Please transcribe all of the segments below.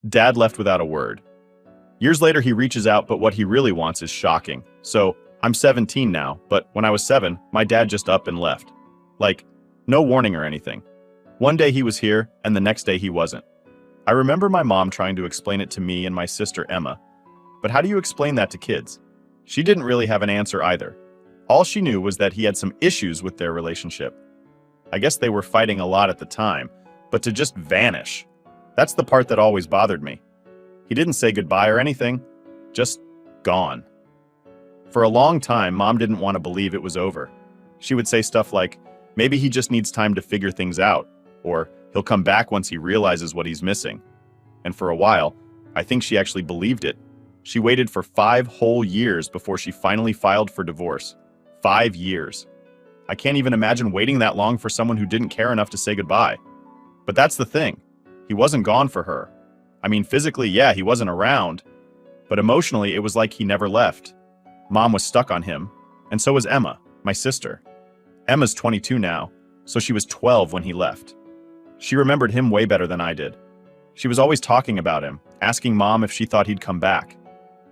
Dad left without a word. Years later, he reaches out, but what he really wants is shocking. So, I'm 17 now, but when I was 7, my dad just up and left. Like, no warning or anything. One day he was here, and the next day he wasn't. I remember my mom trying to explain it to me and my sister Emma. But how do you explain that to kids? She didn't really have an answer either. All she knew was that he had some issues with their relationship. I guess they were fighting a lot at the time, but to just vanish. That's the part that always bothered me. He didn't say goodbye or anything, just gone. For a long time, Mom didn't want to believe it was over. She would say stuff like, maybe he just needs time to figure things out, or he'll come back once he realizes what he's missing. And for a while, I think she actually believed it. She waited for 5 whole years before she finally filed for divorce. 5 years. I can't even imagine waiting that long for someone who didn't care enough to say goodbye. But that's the thing. He wasn't gone for her. I mean, physically, yeah, he wasn't around. But emotionally, it was like he never left. Mom was stuck on him, and so was Emma, my sister. Emma's 22 now, so she was 12 when he left. She remembered him way better than I did. She was always talking about him, asking Mom if she thought he'd come back.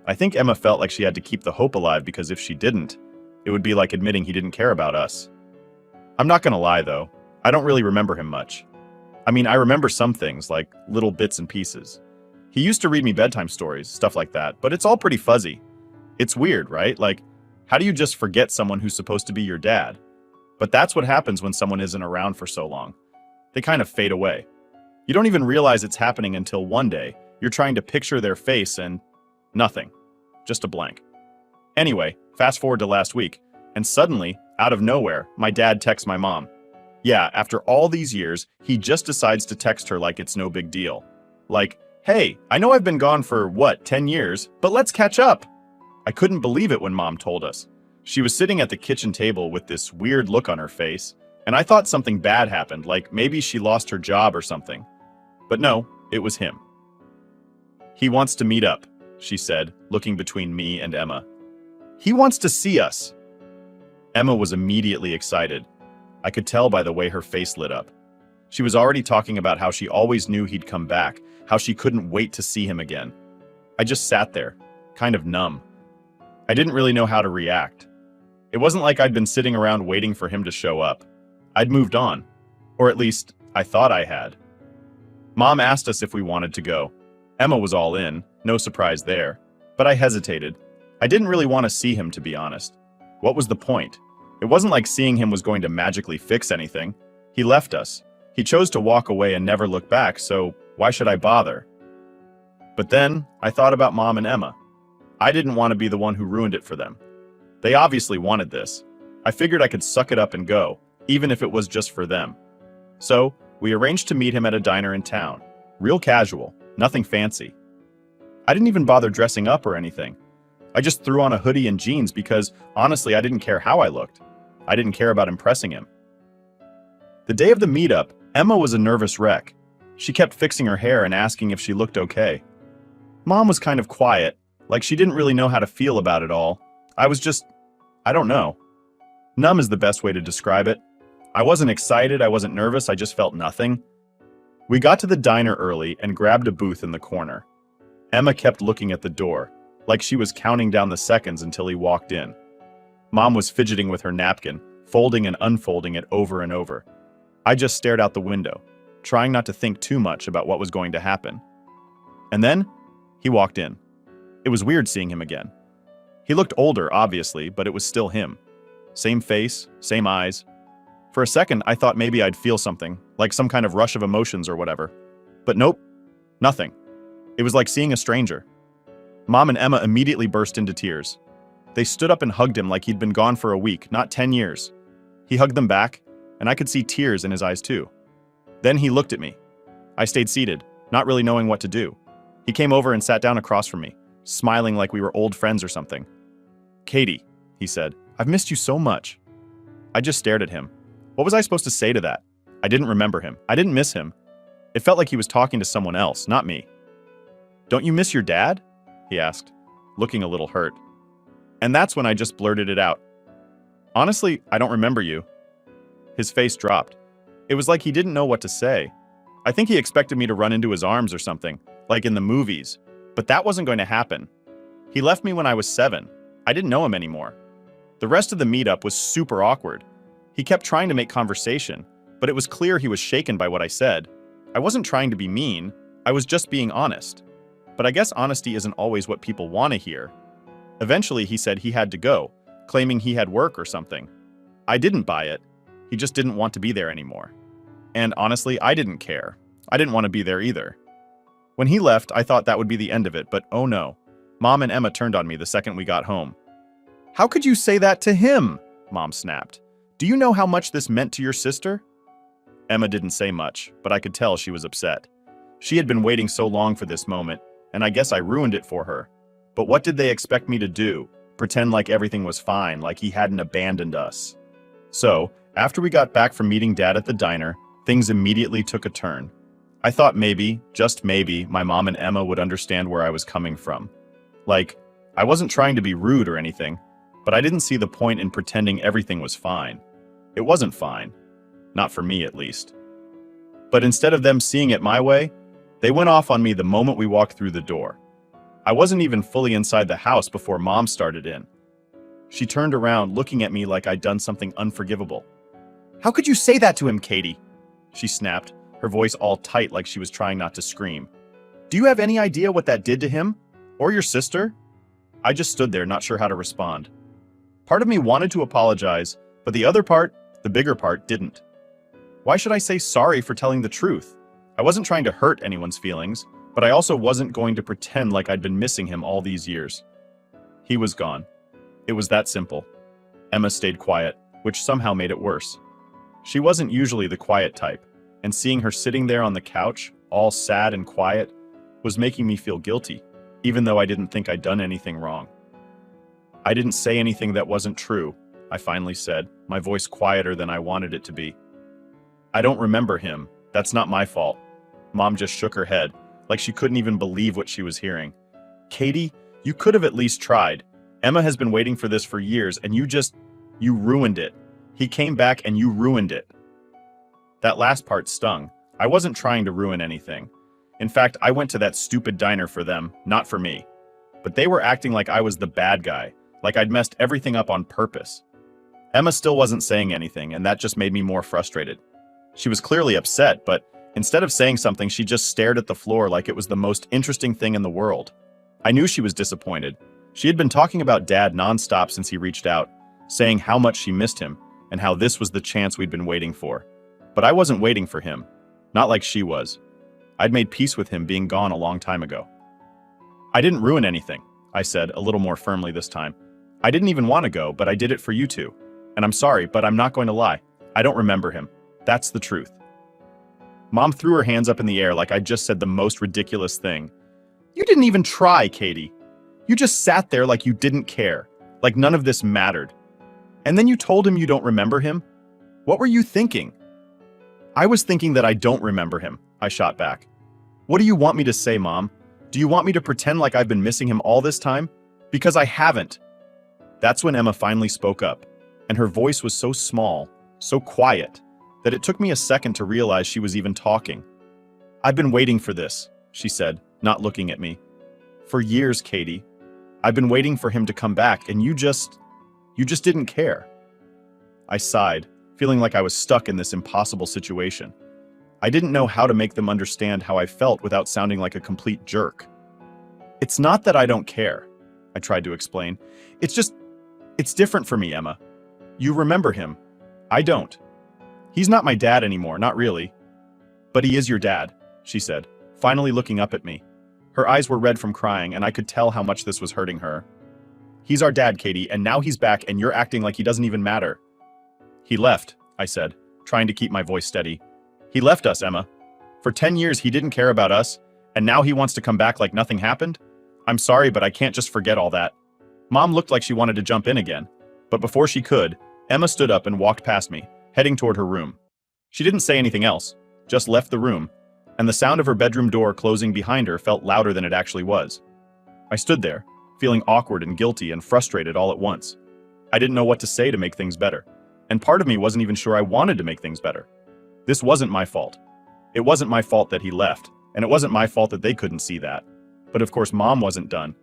I think Emma felt like she had to keep the hope alive because if she didn't, it would be like admitting he didn't care about us. I'm not gonna lie though, I don't really remember him much. I mean, I remember some things, like little bits and pieces. He used to read me bedtime stories, stuff like that, but it's all pretty fuzzy. It's weird, right? Like, how do you just forget someone who's supposed to be your dad? But that's what happens when someone isn't around for so long. They kind of fade away. You don't even realize it's happening until one day you're trying to picture their face and nothing. Just a blank. Anyway, fast forward to last week, and suddenly, out of nowhere, my dad texts my mom. Yeah, after all these years, he just decides to text her like it's no big deal. Like, hey, I know I've been gone for, 10 years, but let's catch up. I couldn't believe it when Mom told us. She was sitting at the kitchen table with this weird look on her face, and I thought something bad happened, like maybe she lost her job or something. But no, it was him. He wants to meet up, she said, looking between me and Emma. He wants to see us. Emma was immediately excited. I could tell by the way her face lit up. She was already talking about how she always knew he'd come back, how she couldn't wait to see him again. I just sat there, kind of numb. I didn't really know how to react. It wasn't like I'd been sitting around waiting for him to show up. I'd moved on. Or at least, I thought I had. Mom asked us if we wanted to go. Emma was all in, no surprise there. But I hesitated. I didn't really want to see him, to be honest. What was the point? It wasn't like seeing him was going to magically fix anything. He left us. He chose to walk away and never look back, so why should I bother? But then, I thought about Mom and Emma. I didn't want to be the one who ruined it for them. They obviously wanted this. I figured I could suck it up and go, even if it was just for them. So, we arranged to meet him at a diner in town. Real casual, nothing fancy. I didn't even bother dressing up or anything. I just threw on a hoodie and jeans because, honestly, I didn't care how I looked. I didn't care about impressing him. The day of the meetup, Emma was a nervous wreck. She kept fixing her hair and asking if she looked okay. Mom was kind of quiet, like she didn't really know how to feel about it all. I was just, I don't know. Numb is the best way to describe it. I wasn't excited, I wasn't nervous, I just felt nothing. We got to the diner early and grabbed a booth in the corner. Emma kept looking at the door, like she was counting down the seconds until he walked in. Mom was fidgeting with her napkin, folding and unfolding it over and over. I just stared out the window, trying not to think too much about what was going to happen. And then, he walked in. It was weird seeing him again. He looked older, obviously, but it was still him. Same face, same eyes. For a second, I thought maybe I'd feel something, like some kind of rush of emotions or whatever. But nope, nothing. It was like seeing a stranger. Mom and Emma immediately burst into tears. They stood up and hugged him like he'd been gone for a week, not 10 years. He hugged them back, and I could see tears in his eyes too. Then he looked at me. I stayed seated, not really knowing what to do. He came over and sat down across from me, smiling like we were old friends or something. "Katie," he said, "I've missed you so much." I just stared at him. What was I supposed to say to that? I didn't remember him. I didn't miss him. It felt like he was talking to someone else, not me. "Don't you miss your dad?" he asked, looking a little hurt. And that's when I just blurted it out. "Honestly, I don't remember you." His face dropped. It was like he didn't know what to say. I think he expected me to run into his arms or something, like in the movies, but that wasn't going to happen. He left me when I was 7. I didn't know him anymore. The rest of the meetup was super awkward. He kept trying to make conversation, but it was clear he was shaken by what I said. I wasn't trying to be mean, I was just being honest. But I guess honesty isn't always what people want to hear. Eventually, he said he had to go, claiming he had work or something. I didn't buy it. He just didn't want to be there anymore. And honestly, I didn't care. I didn't want to be there either. When he left, I thought that would be the end of it, but oh no. Mom and Emma turned on me the second we got home. "How could you say that to him?" Mom snapped. "Do you know how much this meant to your sister?" Emma didn't say much, but I could tell she was upset. She had been waiting so long for this moment, and I guess I ruined it for her. But what did they expect me to do? Pretend like everything was fine, like he hadn't abandoned us. So, after we got back from meeting Dad at the diner, things immediately took a turn. I thought maybe, just maybe, my mom and Emma would understand where I was coming from. Like, I wasn't trying to be rude or anything, but I didn't see the point in pretending everything was fine. It wasn't fine. Not for me, at least. But instead of them seeing it my way, they went off on me the moment we walked through the door. I wasn't even fully inside the house before Mom started in. She turned around, looking at me like I'd done something unforgivable. "How could you say that to him, Katie?" she snapped, her voice all tight like she was trying not to scream. "Do you have any idea what that did to him? Or your sister?" I just stood there, not sure how to respond. Part of me wanted to apologize, but the other part, the bigger part, didn't. Why should I say sorry for telling the truth? I wasn't trying to hurt anyone's feelings, but I also wasn't going to pretend like I'd been missing him all these years. He was gone. It was that simple. Emma stayed quiet, which somehow made it worse. She wasn't usually the quiet type, and seeing her sitting there on the couch, all sad and quiet, was making me feel guilty, even though I didn't think I'd done anything wrong. "I didn't say anything that wasn't true," I finally said, my voice quieter than I wanted it to be. "I don't remember him. That's not my fault." Mom just shook her head, like she couldn't even believe what she was hearing. "Katie, you could have at least tried. Emma has been waiting for this for years, and you ruined it. He came back and you ruined it." That last part stung. I wasn't trying to ruin anything. In fact, I went to that stupid diner for them, not for me. But they were acting like I was the bad guy, like I'd messed everything up on purpose. Emma still wasn't saying anything, and that just made me more frustrated. She was clearly upset, but instead of saying something, she just stared at the floor like it was the most interesting thing in the world. I knew she was disappointed. She had been talking about Dad nonstop since he reached out, saying how much she missed him, and how this was the chance we'd been waiting for. But I wasn't waiting for him. Not like she was. I'd made peace with him being gone a long time ago. "I didn't ruin anything," I said, a little more firmly this time. "I didn't even want to go, but I did it for you two. And I'm sorry, but I'm not going to lie. I don't remember him. That's the truth." Mom threw her hands up in the air like I'd just said the most ridiculous thing. "You didn't even try, Katie. You just sat there like you didn't care, like none of this mattered. And then you told him you don't remember him? What were you thinking?" "I was thinking that I don't remember him," I shot back. "What do you want me to say, Mom? Do you want me to pretend like I've been missing him all this time? Because I haven't." That's when Emma finally spoke up, and her voice was so small, so quiet, that it took me a second to realize she was even talking. "I've been waiting for this," she said, not looking at me. "For years, Katie. I've been waiting for him to come back, and you just didn't care." I sighed, feeling like I was stuck in this impossible situation. I didn't know how to make them understand how I felt without sounding like a complete jerk. "It's not that I don't care," I tried to explain. It's different for me, Emma. You remember him. I don't. He's not my dad anymore, not really." "But he is your dad," she said, finally looking up at me. Her eyes were red from crying, and I could tell how much this was hurting her. "He's our dad, Katie, and now he's back, and you're acting like he doesn't even matter." "He left," I said, trying to keep my voice steady. "He left us, Emma. For 10 years he didn't care about us, and now he wants to come back like nothing happened? I'm sorry, but I can't just forget all that." Mom looked like she wanted to jump in again, but before she could, Emma stood up and walked past me, heading toward her room. She didn't say anything else, just left the room, and the sound of her bedroom door closing behind her felt louder than it actually was. I stood there, feeling awkward and guilty and frustrated all at once. I didn't know what to say to make things better, and part of me wasn't even sure I wanted to make things better. This wasn't my fault. It wasn't my fault that he left, and it wasn't my fault that they couldn't see that. But of course, Mom wasn't done.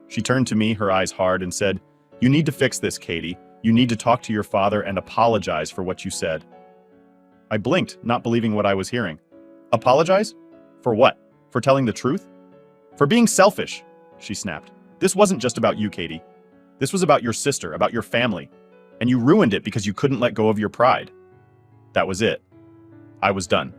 She turned to me, her eyes hard, and said, "You need to fix this, Katie. You need to talk to your father and apologize for what you said." I blinked, not believing what I was hearing. Apologize? For what? For telling the truth? For being selfish, she snapped. This wasn't just about you, Katie. This was about your sister, about your family. And you ruined it because you couldn't let go of your pride. That was it. I was done.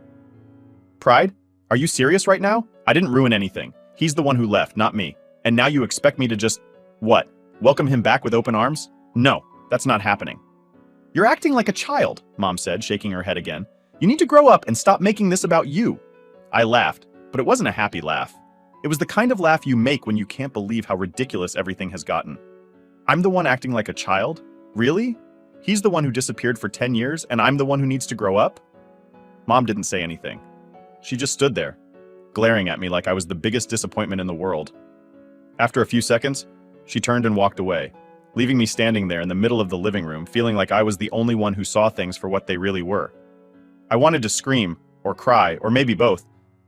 Pride? Are you serious right now? I didn't ruin anything. He's the one who left, not me. And now you expect me to just, what, welcome him back with open arms? No, that's not happening. You're acting like a child, Mom said, shaking her head again. You need to grow up and stop making this about you. I laughed, but it wasn't a happy laugh. It was the kind of laugh you make when you can't believe how ridiculous everything has gotten. I'm the one acting like a child? Really? He's the one who disappeared for 10 years, and I'm the one who needs to grow up? Mom didn't say anything. She just stood there, glaring at me like I was the biggest disappointment in the world. After a few seconds, she turned and walked away, leaving me standing there in the middle of the living room, feeling like I was the only one who saw things for what they really were. I wanted to scream, or cry, or maybe both,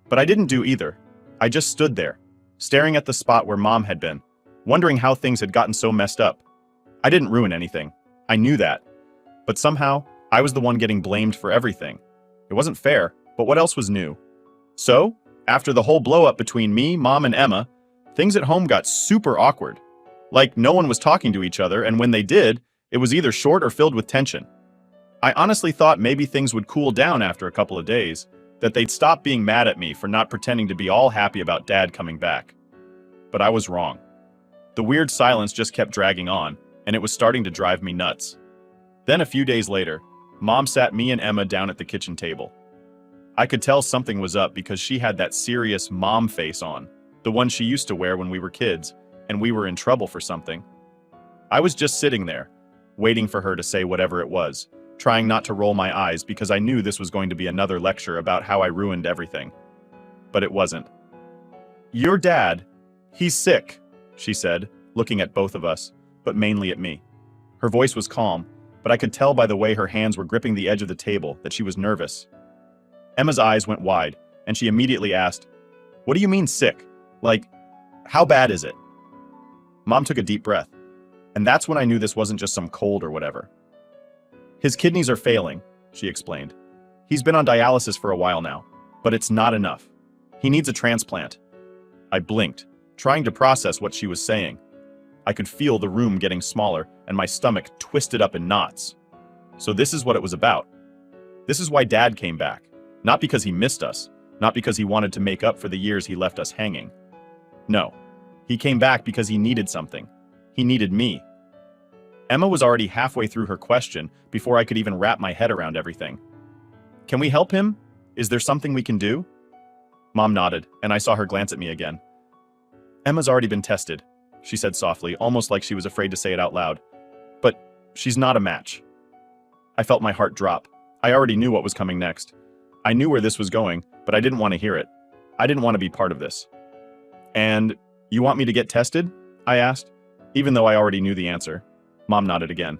but I didn't do either. I just stood there, staring at the spot where Mom had been, wondering how things had gotten so messed up. I didn't ruin anything. I knew that. But somehow, I was the one getting blamed for everything. It wasn't fair, but what else was new? So, after the whole blow-up between me, Mom, and Emma, things at home got super awkward. Like no one was talking to each other, and when they did, it was either short or filled with tension. I honestly thought maybe things would cool down after a couple of days, that they'd stop being mad at me for not pretending to be all happy about Dad coming back. But I was wrong. The weird silence just kept dragging on, and it was starting to drive me nuts. Then a few days later, Mom sat me and Emma down at the kitchen table. I could tell something was up because she had that serious mom face on, the one she used to wear when we were kids, and we were in trouble for something. I was just sitting there, waiting for her to say whatever it was, trying not to roll my eyes because I knew this was going to be another lecture about how I ruined everything. But it wasn't. "Your dad, he's sick," she said, looking at both of us, but mainly at me. Her voice was calm, but I could tell by the way her hands were gripping the edge of the table that she was nervous. Emma's eyes went wide, and she immediately asked, "What do you mean sick? Like, how bad is it?" Mom took a deep breath, and that's when I knew this wasn't just some cold or whatever. "His kidneys are failing," she explained. "He's been on dialysis for a while now, but it's not enough. He needs a transplant." I blinked, trying to process what she was saying. I could feel the room getting smaller and my stomach twisted up in knots. So this is what it was about. This is why Dad came back. Not because he missed us, not because he wanted to make up for the years he left us hanging. No, he came back because he needed something. He needed me. Emma was already halfway through her question before I could even wrap my head around everything. "Can we help him? Is there something we can do?" Mom nodded, and I saw her glance at me again. "Emma's already been tested," she said softly, almost like she was afraid to say it out loud. "But she's not a match." I felt my heart drop. I already knew what was coming next. I knew where this was going, but I didn't want to hear it. I didn't want to be part of this. "And you want me to get tested?" I asked, even though I already knew the answer. Mom nodded again.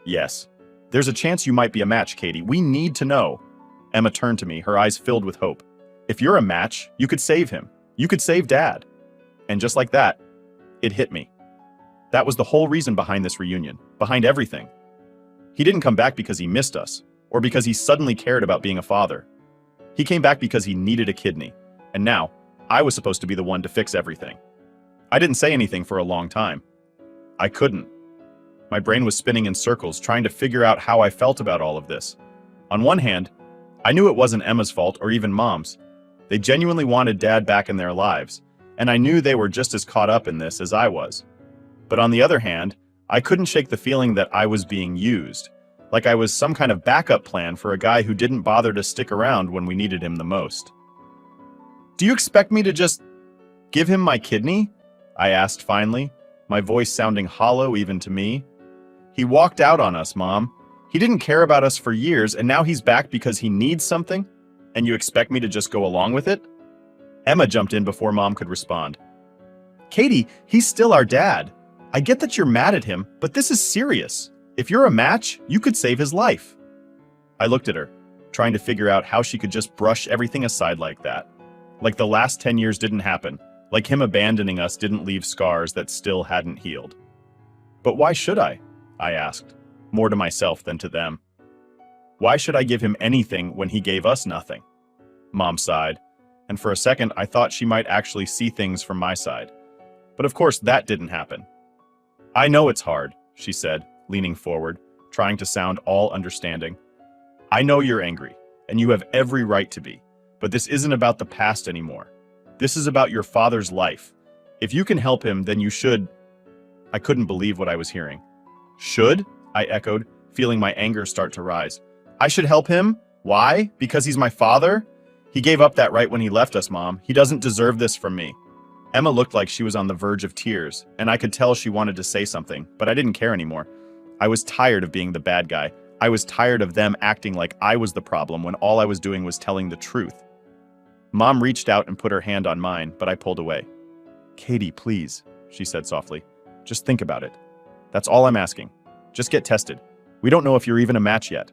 "Yes. There's a chance you might be a match, Katie. We need to know." Emma turned to me, her eyes filled with hope. "If you're a match, you could save him. You could save Dad." And just like that, it hit me. That was the whole reason behind this reunion, behind everything. He didn't come back because he missed us, or because he suddenly cared about being a father. He came back because he needed a kidney, and now, I was supposed to be the one to fix everything. I didn't say anything for a long time. I couldn't. My brain was spinning in circles, trying to figure out how I felt about all of this. On one hand, I knew it wasn't Emma's fault or even Mom's. They genuinely wanted Dad back in their lives, and I knew they were just as caught up in this as I was. But on the other hand, I couldn't shake the feeling that I was being used, like I was some kind of backup plan for a guy who didn't bother to stick around when we needed him the most. "Do you expect me to just give him my kidney?" I asked finally, my voice sounding hollow even to me. "He walked out on us, Mom. He didn't care about us for years, and now he's back because he needs something? And you expect me to just go along with it?" Emma jumped in before Mom could respond. "Katie, he's still our dad. I get that you're mad at him, but this is serious. If you're a match, you could save his life." I looked at her. trying to figure out how she could just brush everything aside like that. Like the last 10 years didn't happen, like him abandoning us didn't leave scars that still hadn't healed. But why should I asked, more to myself than to them. Why should I give him anything when he gave us nothing? Mom sighed, and for a second I thought she might actually see things from my side. But of course that didn't happen. I know it's hard, she said, leaning forward, trying to sound all understanding. I know you're angry, and you have every right to be, but this isn't about the past anymore. This is about your father's life. If you can help him, then you should. I couldn't believe what I was hearing. Should? I echoed, feeling my anger start to rise. I should help him? Why? Because he's my father? He gave up that right when he left us, Mom. He doesn't deserve this from me. Emma looked like she was on the verge of tears, and I could tell she wanted to say something, but I didn't care anymore. I was tired of being the bad guy. I was tired of them acting like I was the problem when all I was doing was telling the truth. Mom reached out and put her hand on mine, but I pulled away. Katie, please, she said softly. Just think about it. That's all I'm asking. Just get tested. We don't know if you're even a match yet.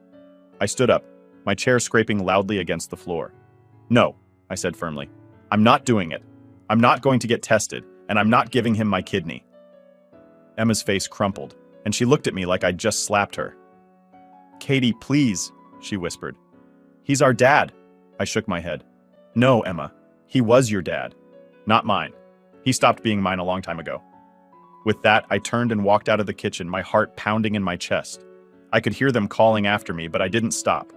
I stood up, my chair scraping loudly against the floor. No, I said firmly. I'm not doing it. I'm not going to get tested, and I'm not giving him my kidney. Emma's face crumpled, and she looked at me like I'd just slapped her. Katie, please, she whispered. He's our dad. I shook my head. No, Emma. He was your dad. Not mine. He stopped being mine a long time ago. With that, I turned and walked out of the kitchen, my heart pounding in my chest. I could hear them calling after me, but I didn't stop.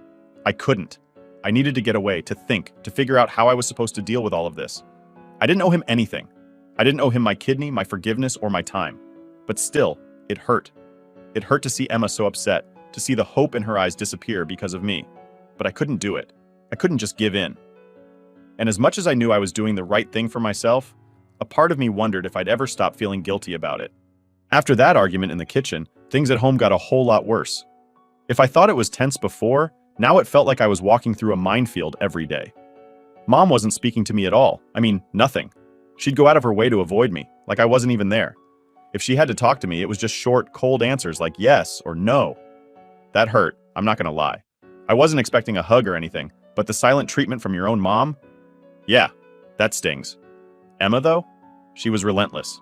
I couldn't. I needed to get away, to think, to figure out how I was supposed to deal with all of this. I didn't owe him anything. I didn't owe him my kidney, my forgiveness, or my time. But still, it hurt. It hurt to see Emma so upset, to see the hope in her eyes disappear because of me. But I couldn't do it. I couldn't just give in. And as much as I knew I was doing the right thing for myself, a part of me wondered if I'd ever stop feeling guilty about it. After that argument in the kitchen, things at home got a whole lot worse. If I thought it was tense before, now it felt like I was walking through a minefield every day. Mom wasn't speaking to me at all. I mean, nothing. She'd go out of her way to avoid me, like I wasn't even there. If she had to talk to me, it was just short, cold answers like yes or no. That hurt, I'm not gonna lie. I wasn't expecting a hug or anything, but the silent treatment from your own mom? Yeah, that stings. Emma, though? She was relentless.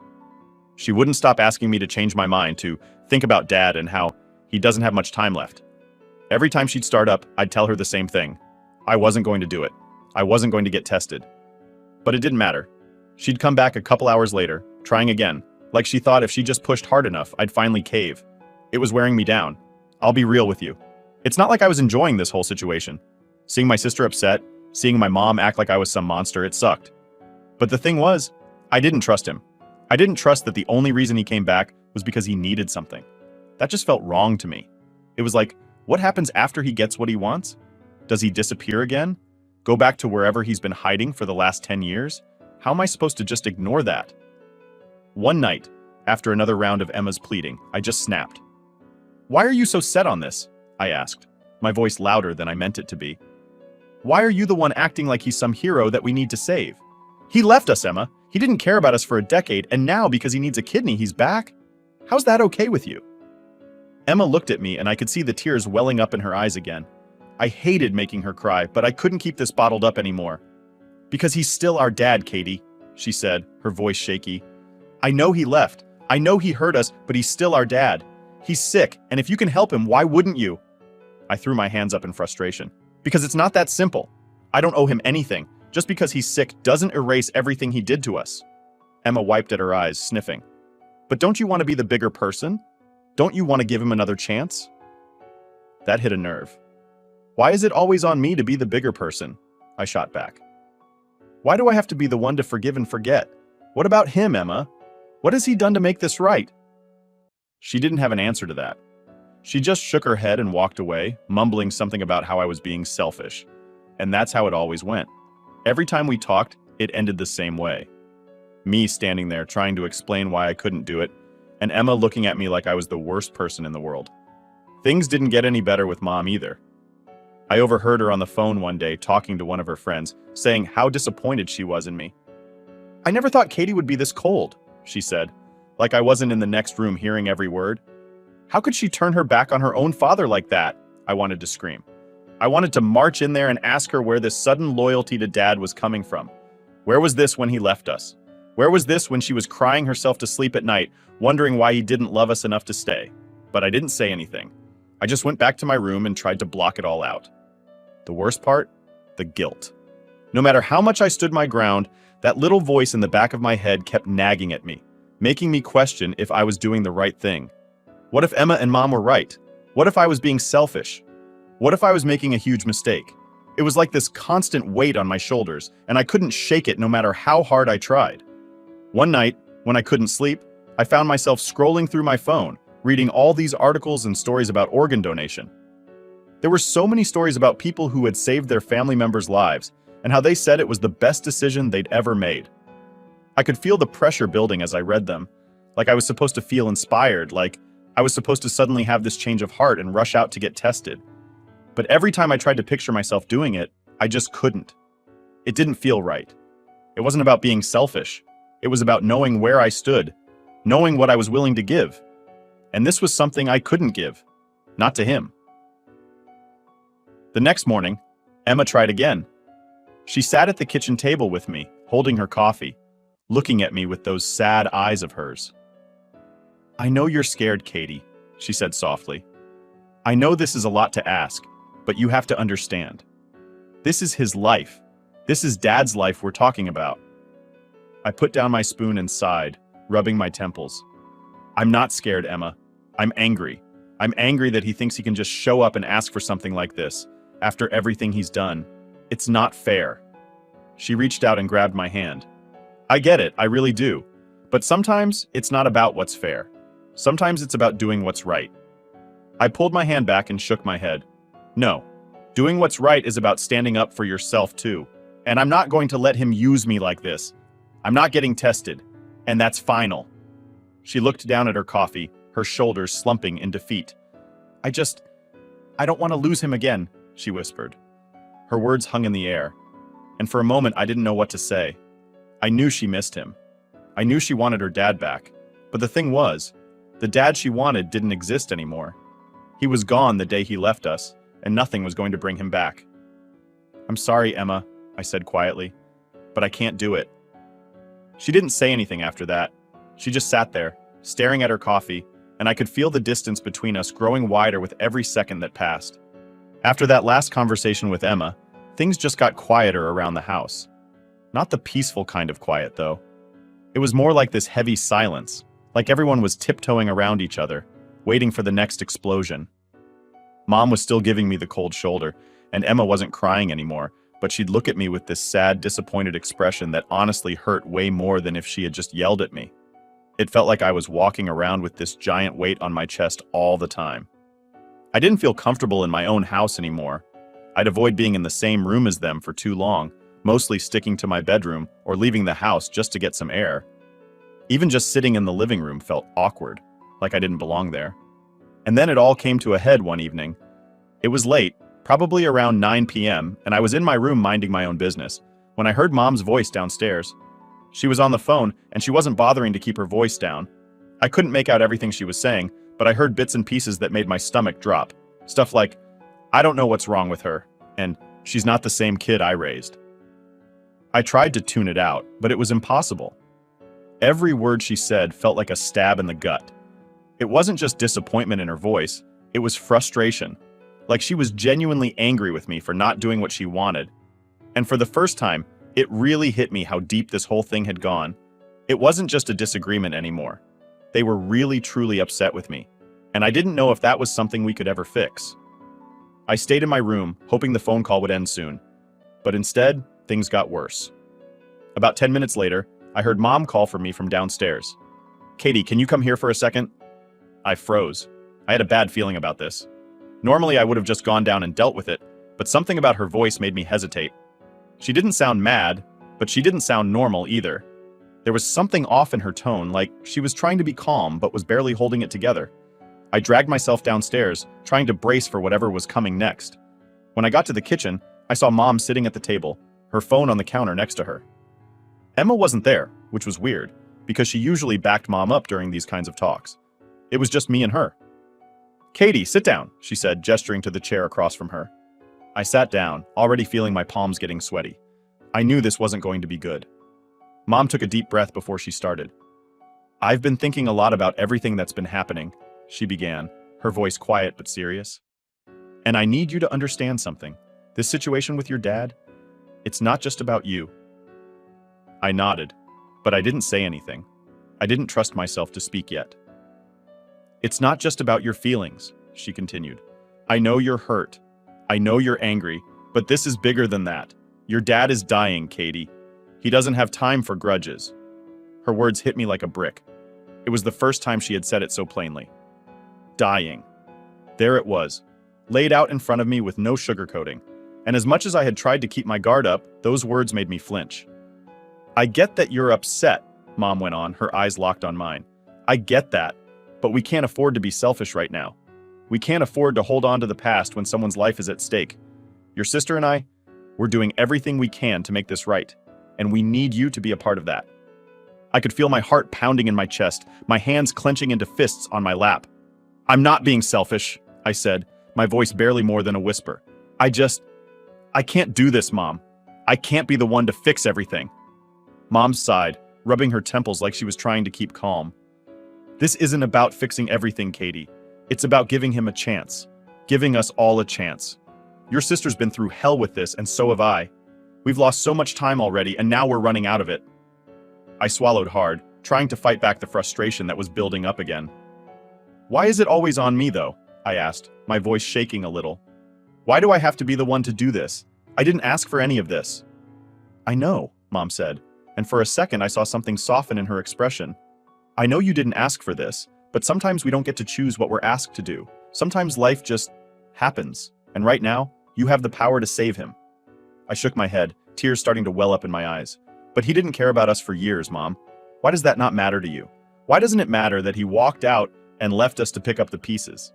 She wouldn't stop asking me to change my mind, to think about Dad and how he doesn't have much time left. Every time she'd start up, I'd tell her the same thing. I wasn't going to do it. I wasn't going to get tested. But it didn't matter. She'd come back a couple hours later, trying again, like she thought if she just pushed hard enough, I'd finally cave. It was wearing me down. I'll be real with you. It's not like I was enjoying this whole situation. Seeing my sister upset, seeing my mom act like I was some monster, it sucked. But the thing was, I didn't trust him. I didn't trust that the only reason he came back was because he needed something. That just felt wrong to me. It was like, what happens after he gets what he wants? Does he disappear again? Go back to wherever he's been hiding for the last 10 years? How am I supposed to just ignore that? One night, after another round of Emma's pleading, I just snapped. Why are you so set on this? I asked, my voice louder than I meant it to be. Why are you the one acting like he's some hero that we need to save? He left us, Emma. He didn't care about us for a decade, and now because he needs a kidney, he's back? How's that okay with you? Emma looked at me and I could see the tears welling up in her eyes again. I hated making her cry, but I couldn't keep this bottled up anymore. Because he's still our dad, Katie, she said, her voice shaky. I know he left. I know he hurt us, but he's still our dad. He's sick, and if you can help him, why wouldn't you? I threw my hands up in frustration. Because it's not that simple. I don't owe him anything. Just because he's sick doesn't erase everything he did to us. Emma wiped at her eyes, sniffing. But don't you want to be the bigger person? Don't you want to give him another chance? That hit a nerve. Why is it always on me to be the bigger person? I shot back. Why do I have to be the one to forgive and forget? What about him, Emma? What has he done to make this right? She didn't have an answer to that. She just shook her head and walked away, mumbling something about how I was being selfish. And that's how it always went. Every time we talked, it ended the same way. Me standing there trying to explain why I couldn't do it, and Emma looking at me like I was the worst person in the world. Things didn't get any better with Mom either. I overheard her on the phone one day talking to one of her friends, saying how disappointed she was in me. I never thought Katie would be this cold, she said, like I wasn't in the next room hearing every word. How could she turn her back on her own father like that? I wanted to scream. I wanted to march in there and ask her where this sudden loyalty to Dad was coming from. Where was this when he left us? Where was this when she was crying herself to sleep at night, wondering why he didn't love us enough to stay? But I didn't say anything. I just went back to my room and tried to block it all out. The worst part? The guilt. No matter how much I stood my ground, that little voice in the back of my head kept nagging at me, making me question if I was doing the right thing. What if Emma and Mom were right? What if I was being selfish? What if I was making a huge mistake? It was like this constant weight on my shoulders, and I couldn't shake it no matter how hard I tried. One night, when I couldn't sleep, I found myself scrolling through my phone, reading all these articles and stories about organ donation. There were so many stories about people who had saved their family members' lives, and how they said it was the best decision they'd ever made. I could feel the pressure building as I read them, like I was supposed to feel inspired, like I was supposed to suddenly have this change of heart and rush out to get tested. But every time I tried to picture myself doing it, I just couldn't. It didn't feel right. It wasn't about being selfish. It was about knowing where I stood, knowing what I was willing to give. And this was something I couldn't give, not to him. The next morning, Emma tried again. She sat at the kitchen table with me, holding her coffee, looking at me with those sad eyes of hers. "I know you're scared, Katie," she said softly. "I know this is a lot to ask, but you have to understand. This is his life. This is Dad's life we're talking about." I put down my spoon and sighed, rubbing my temples. "I'm not scared, Emma. I'm angry. I'm angry that he thinks he can just show up and ask for something like this, after everything he's done. It's not fair." She reached out and grabbed my hand. "I get it, I really do. But sometimes it's not about what's fair. Sometimes it's about doing what's right." I pulled my hand back and shook my head. "No, doing what's right is about standing up for yourself too. And I'm not going to let him use me like this. I'm not getting tested, and that's final." She looked down at her coffee, her shoulders slumping in defeat. I don't want to lose him again," she whispered. Her words hung in the air, and for a moment I didn't know what to say. I knew she missed him. I knew she wanted her dad back. But the thing was, the dad she wanted didn't exist anymore. He was gone the day he left us, and nothing was going to bring him back. "I'm sorry, Emma," I said quietly, "but I can't do it." She didn't say anything after that. She just sat there, staring at her coffee, and I could feel the distance between us growing wider with every second that passed. After that last conversation with Emma, things just got quieter around the house. Not the peaceful kind of quiet, though. It was more like this heavy silence, like everyone was tiptoeing around each other, waiting for the next explosion. Mom was still giving me the cold shoulder, and Emma wasn't crying anymore, but she'd look at me with this sad, disappointed expression that honestly hurt way more than if she had just yelled at me. It felt like I was walking around with this giant weight on my chest all the time. I didn't feel comfortable in my own house anymore. I'd avoid being in the same room as them for too long, mostly sticking to my bedroom or leaving the house just to get some air. Even just sitting in the living room felt awkward, like I didn't belong there. And then it all came to a head one evening. It was late, probably around 9 p.m., and I was in my room minding my own business, when I heard Mom's voice downstairs. She was on the phone, and she wasn't bothering to keep her voice down. I couldn't make out everything she was saying, but I heard bits and pieces that made my stomach drop. Stuff like, "I don't know what's wrong with her," and "She's not the same kid I raised." I tried to tune it out, but it was impossible. Every word she said felt like a stab in the gut. It wasn't just disappointment in her voice, it was frustration. Like she was genuinely angry with me for not doing what she wanted. And for the first time, it really hit me how deep this whole thing had gone. It wasn't just a disagreement anymore. They were really truly upset with me, and I didn't know if that was something we could ever fix. I stayed in my room, hoping the phone call would end soon. But instead, things got worse. About 10 minutes later, I heard Mom call for me from downstairs. "Katie, can you come here for a second?" I froze. I had a bad feeling about this. Normally, I would have just gone down and dealt with it, but something about her voice made me hesitate. She didn't sound mad, but she didn't sound normal either. There was something off in her tone, like she was trying to be calm but was barely holding it together. I dragged myself downstairs, trying to brace for whatever was coming next. When I got to the kitchen, I saw Mom sitting at the table, her phone on the counter next to her. Emma wasn't there, which was weird, because she usually backed Mom up during these kinds of talks. It was just me and her. "Katie, sit down," she said, gesturing to the chair across from her. I sat down, already feeling my palms getting sweaty. I knew this wasn't going to be good. Mom took a deep breath before she started. "I've been thinking a lot about everything that's been happening," she began, her voice quiet but serious. "And I need you to understand something. This situation with your dad, it's not just about you." I nodded, but I didn't say anything. I didn't trust myself to speak yet. "It's not just about your feelings," she continued. "I know you're hurt. I know you're angry, but this is bigger than that. Your dad is dying, Katie. He doesn't have time for grudges." Her words hit me like a brick. It was the first time she had said it so plainly. Dying. There it was, laid out in front of me with no sugarcoating. And as much as I had tried to keep my guard up, those words made me flinch. "I get that you're upset," Mom went on, her eyes locked on mine. "I get that, but we can't afford to be selfish right now. We can't afford to hold on to the past when someone's life is at stake. Your sister and I, we're doing everything we can to make this right, and we need you to be a part of that." I could feel my heart pounding in my chest, my hands clenching into fists on my lap. "I'm not being selfish," I said, my voice barely more than a whisper. I can't do this, Mom. I can't be the one to fix everything." Mom sighed, rubbing her temples like she was trying to keep calm. "This isn't about fixing everything, Katie. It's about giving him a chance. Giving us all a chance. Your sister's been through hell with this, and so have I. We've lost so much time already, and now we're running out of it." I swallowed hard, trying to fight back the frustration that was building up again. "Why is it always on me, though?" I asked, my voice shaking a little. "Why do I have to be the one to do this? I didn't ask for any of this." "I know," Mom said, and for a second I saw something soften in her expression. "I know you didn't ask for this, but sometimes we don't get to choose what we're asked to do. Sometimes life just happens, and right now, you have the power to save him." I shook my head, tears starting to well up in my eyes. "But he didn't care about us for years, Mom. Why does that not matter to you? Why doesn't it matter that he walked out and left us to pick up the pieces?"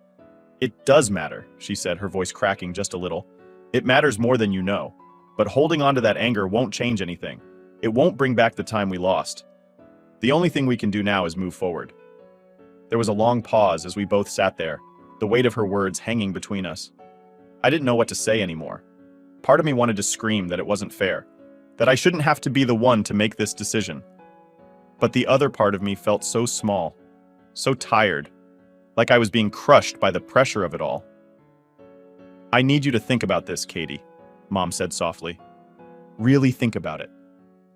"It does matter," she said, her voice cracking just a little. "It matters more than you know. But holding on to that anger won't change anything. It won't bring back the time we lost. The only thing we can do now is move forward." There was a long pause as we both sat there, the weight of her words hanging between us. I didn't know what to say anymore. Part of me wanted to scream that it wasn't fair, that I shouldn't have to be the one to make this decision. But the other part of me felt so small, so tired, like I was being crushed by the pressure of it all. "I need you to think about this, Katie," Mom said softly. "Really think about it.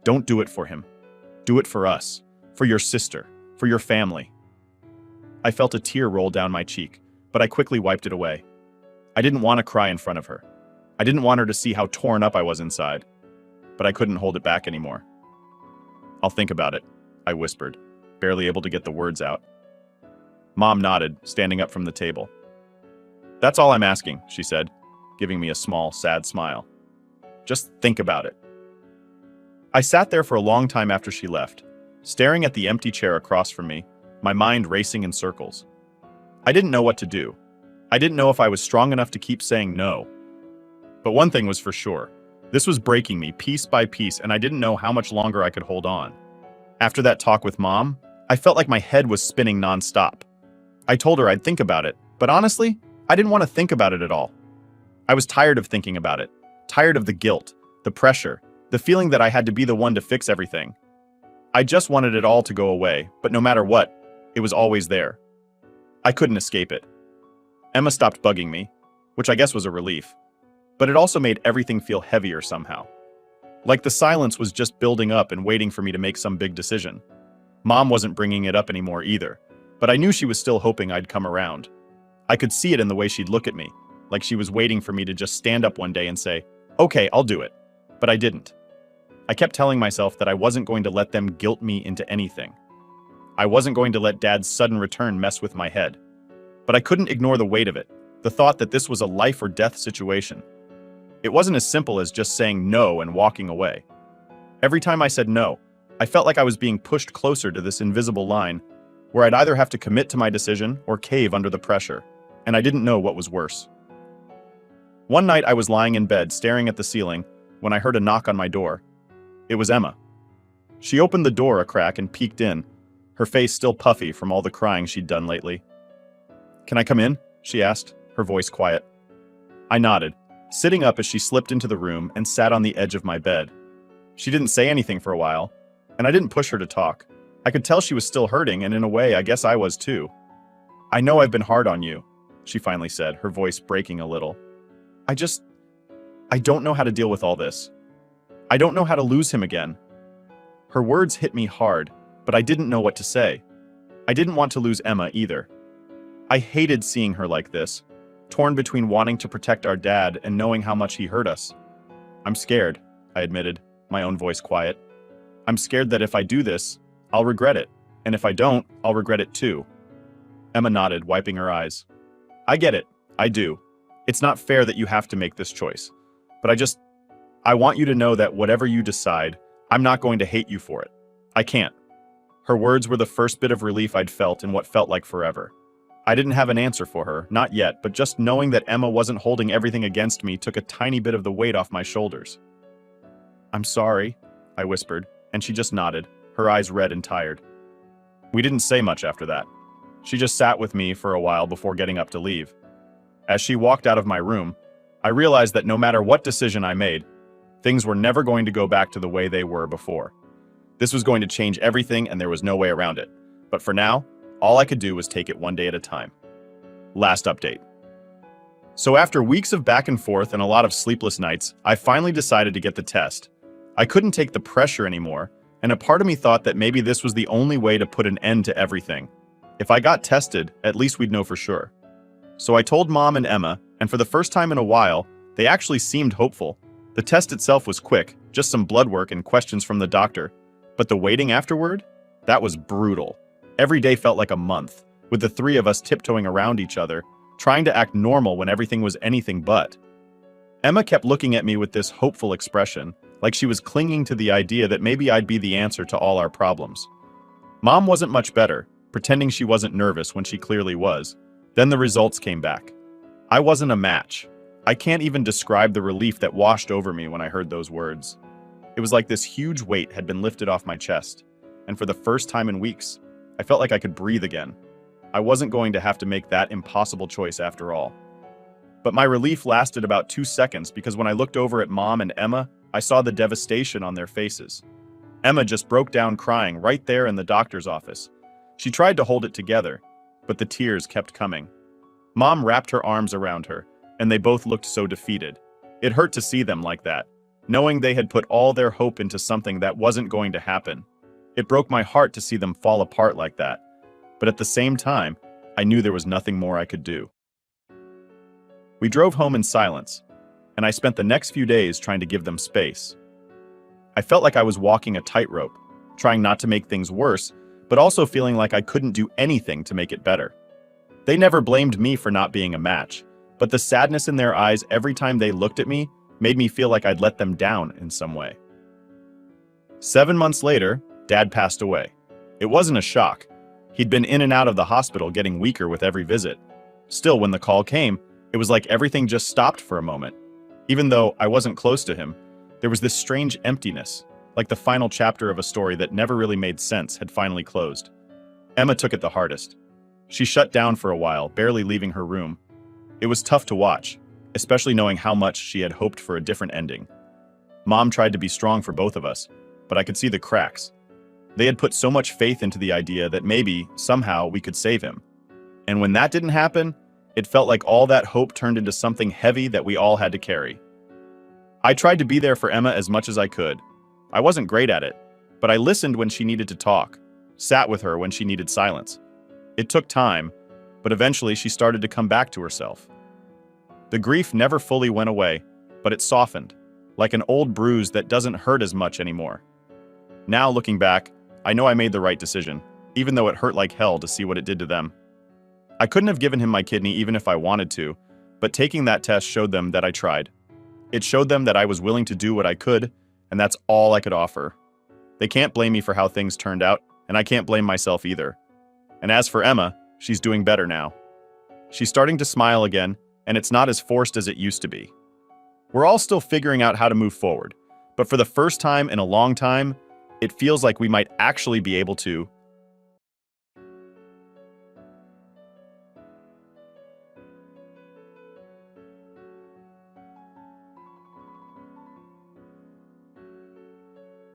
Don't do it for him. Do it for us, for your sister, for your family." I felt a tear roll down my cheek, but I quickly wiped it away. I didn't want to cry in front of her. I didn't want her to see how torn up I was inside, but I couldn't hold it back anymore. "I'll think about it," I whispered, barely able to get the words out. Mom nodded, standing up from the table. "That's all I'm asking," she said, giving me a small, sad smile. "Just think about it." I sat there for a long time after she left, staring at the empty chair across from me, my mind racing in circles. I didn't know what to do. I didn't know if I was strong enough to keep saying no. But one thing was for sure. This was breaking me piece by piece, and I didn't know how much longer I could hold on. After that talk with Mom, I felt like my head was spinning nonstop. I told her I'd think about it, but honestly, I didn't want to think about it at all. I was tired of thinking about it, tired of the guilt, the pressure, the feeling that I had to be the one to fix everything. I just wanted it all to go away, but no matter what, it was always there. I couldn't escape it. Emma stopped bugging me, which I guess was a relief, but it also made everything feel heavier somehow. Like the silence was just building up and waiting for me to make some big decision. Mom wasn't bringing it up anymore either, but I knew she was still hoping I'd come around. I could see it in the way she'd look at me, like she was waiting for me to just stand up one day and say, "Okay, I'll do it." But I didn't. I kept telling myself that I wasn't going to let them guilt me into anything. I wasn't going to let Dad's sudden return mess with my head. But I couldn't ignore the weight of it, the thought that this was a life or death situation. It wasn't as simple as just saying no and walking away. Every time I said no, I felt like I was being pushed closer to this invisible line, where I'd either have to commit to my decision or cave under the pressure, and I didn't know what was worse. One night I was lying in bed staring at the ceiling when I heard a knock on my door. It was Emma. She opened the door a crack and peeked in, her face still puffy from all the crying she'd done lately. "Can I come in?" she asked, her voice quiet. I nodded, sitting up as she slipped into the room and sat on the edge of my bed. She didn't say anything for a while, and I didn't push her to talk. I could tell she was still hurting, and in a way, I guess I was too. "I know I've been hard on you," she finally said, her voice breaking a little. I don't know how to deal with all this. I don't know how to lose him again." Her words hit me hard, but I didn't know what to say. I didn't want to lose Emma either. I hated seeing her like this, torn between wanting to protect our dad and knowing how much he hurt us. "I'm scared," I admitted, my own voice quiet. "I'm scared that if I do this, I'll regret it, and if I don't, I'll regret it too." Emma nodded, wiping her eyes. "I get it. I do. It's not fair that you have to make this choice. But I want you to know that whatever you decide, I'm not going to hate you for it. I can't." Her words were the first bit of relief I'd felt in what felt like forever. I didn't have an answer for her, not yet, but just knowing that Emma wasn't holding everything against me took a tiny bit of the weight off my shoulders. "I'm sorry," I whispered, and she just nodded, her eyes red and tired. We didn't say much after that. She just sat with me for a while before getting up to leave. As she walked out of my room, I realized that no matter what decision I made, things were never going to go back to the way they were before. This was going to change everything, and there was no way around it. But for now, all I could do was take it one day at a time. Last update. So after weeks of back and forth and a lot of sleepless nights, I finally decided to get the test. I couldn't take the pressure anymore, and a part of me thought that maybe this was the only way to put an end to everything. If I got tested, at least we'd know for sure. So I told Mom and Emma, and for the first time in a while, they actually seemed hopeful. The test itself was quick, just some blood work and questions from the doctor. But the waiting afterward? That was brutal. Every day felt like a month, with the three of us tiptoeing around each other, trying to act normal when everything was anything but. Emma kept looking at me with this hopeful expression, like she was clinging to the idea that maybe I'd be the answer to all our problems. Mom wasn't much better, pretending she wasn't nervous when she clearly was. Then the results came back. I wasn't a match. I can't even describe the relief that washed over me when I heard those words. It was like this huge weight had been lifted off my chest, and for the first time in weeks, I felt like I could breathe again. I wasn't going to have to make that impossible choice after all. But my relief lasted about 2 seconds because when I looked over at Mom and Emma, I saw the devastation on their faces. Emma just broke down crying right there in the doctor's office. She tried to hold it together, but the tears kept coming. Mom wrapped her arms around her, and they both looked so defeated. It hurt to see them like that, knowing they had put all their hope into something that wasn't going to happen. It broke my heart to see them fall apart like that. But at the same time, I knew there was nothing more I could do. We drove home in silence, and I spent the next few days trying to give them space. I felt like I was walking a tightrope, trying not to make things worse, but also feeling like I couldn't do anything to make it better. They never blamed me for not being a match, but the sadness in their eyes every time they looked at me made me feel like I'd let them down in some way. 7 months later, Dad passed away. It wasn't a shock. He'd been in and out of the hospital, getting weaker with every visit. Still, when the call came, it was like everything just stopped for a moment. Even though I wasn't close to him, there was this strange emptiness, like the final chapter of a story that never really made sense had finally closed. Emma took it the hardest. She shut down for a while, barely leaving her room. It was tough to watch, especially knowing how much she had hoped for a different ending. Mom tried to be strong for both of us, but I could see the cracks. They had put so much faith into the idea that maybe, somehow, we could save him. And when that didn't happen, it felt like all that hope turned into something heavy that we all had to carry. I tried to be there for Emma as much as I could. I wasn't great at it, but I listened when she needed to talk, sat with her when she needed silence. It took time, but eventually she started to come back to herself. The grief never fully went away, but it softened, like an old bruise that doesn't hurt as much anymore. Now, looking back, I know I made the right decision, even though it hurt like hell to see what it did to them. I couldn't have given him my kidney even if I wanted to, but taking that test showed them that I tried. It showed them that I was willing to do what I could, and that's all I could offer. They can't blame me for how things turned out, and I can't blame myself either. And as for Emma, she's doing better now. She's starting to smile again, and it's not as forced as it used to be. We're all still figuring out how to move forward, but for the first time in a long time, it feels like we might actually be able to